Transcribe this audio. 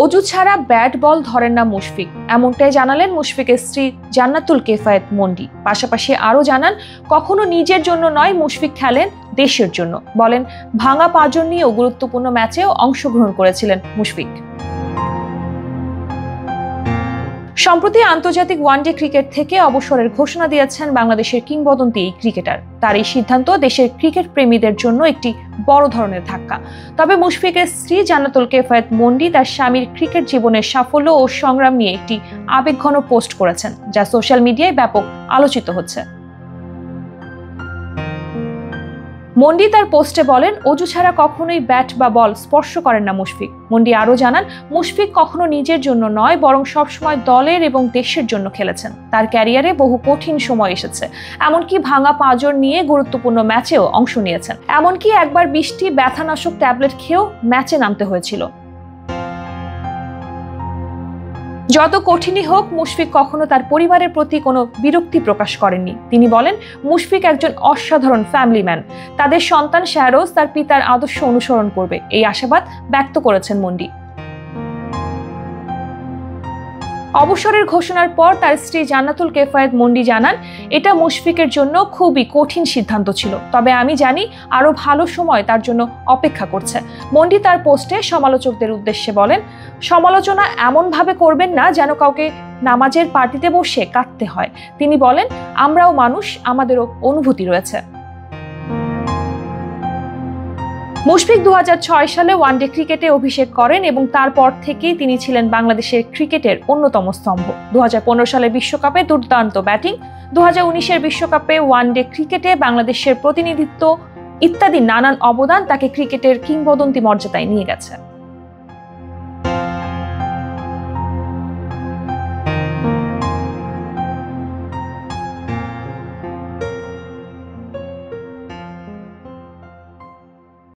অজু ছাড়া bat ball ধরেন না মুশফিক, এমনটাই জানালেন মুশফিকের স্ত্রী জান্নাতুল কেফায়েত মন্ডি। পাশাপাশি আরও জানান, কখনো নিজের জন্য নয়, মুশফিক খেলেন দেশের জন্য। বলেন, ভাঙা পাঁজর নিয়েও গুরুত্বপূর্ণ ম্যাচেও অংশগ্রহণ করেছিলেন মুশফিক। সম্প্রতি আন্তর্জাতিক ওয়ানডে ক্রিকেট থেকে অবসরের ঘোষণা দিয়েছেন বাংলাদেশের কিংবদন্তি এই ক্রিকেটার। তার এই সিদ্ধান্ত দেশের ক্রিকেট প্রেমীদের জন্য একটি বড় ধরনের ধাক্কা। তবে মুশফিকের স্ত্রী জান্নাতুল কেফায়েত মন্ডি তার স্বামীর ক্রিকেট জীবনের সাফল্য ও সংগ্রাম নিয়ে একটি আবেগঘন পোস্ট করেছেন, যা সোশ্যাল মিডিয়ায় ব্যাপক আলোচিত হচ্ছে। মন্ডি তার পোস্টে বলেন, অজু ছাড়া কখনোই ব্যাট বা বল স্পর্শ করেন না মুশফিক। মন্ডি আরও জানান, মুশফিক কখনো নিজের জন্য নয়, বরং সবসময় দলের এবং দেশের জন্য খেলেছেন। তার ক্যারিয়ারে বহু কঠিন সময় এসেছে, এমনকি ভাঙা পাঁজর নিয়ে গুরুত্বপূর্ণ ম্যাচেও অংশ নিয়েছেন। এমনকি একবার 20টি ব্যথানাশক ট্যাবলেট খেয়েও ম্যাচে নামতে হয়েছিল। যত কঠিনই হোক, মুশফিক কখনো তার পরিবারের প্রতি কোনো বিরক্তি প্রকাশ করেননি। তিনি বলেন, মুশফিক একজন অসাধারণ ফ্যামিলি ম্যান। তাদের সন্তান শাহরোজ তার পিতার আদর্শ অনুসরণ করবে, এই আশাবাদ ব্যক্ত করেছেন মন্ডি। অবসরের ঘোষণার পর তার স্ত্রী জান্নাতুল কেফায়েত মন্ডি জানান, এটা মুশফিকের জন্য খুবই কঠিন সিদ্ধান্ত ছিল, তবে আমি জানি আরো ভালো সময় তার জন্য অপেক্ষা করছে। মন্ডি তার পোস্টে সমালোচকদের উদ্দেশ্যে বলেন, সমালোচনা এমনভাবে করবেন না যেন কাউকে নামাজের পার্টিতে বসে কাঁদতে হয়। তিনি বলেন, আমরাও মানুষ, আমাদেরও অনুভূতি রয়েছে। মুশফিক 2006 সালে ওয়ানডে ক্রিকেটে অভিষেক করেন এবং তারপর থেকেই তিনি ছিলেন বাংলাদেশের ক্রিকেটের অন্যতম স্তম্ভ। 2015 সালের বিশ্বকাপে দুর্দান্ত ব্যাটিং, 2019-এর বিশ্বকাপে ওয়ানডে ক্রিকেটে বাংলাদেশের প্রতিনিধিত্ব ইত্যাদি নানান অবদান তাকে ক্রিকেটের কিংবদন্তি মর্যাদায় নিয়ে গেছে।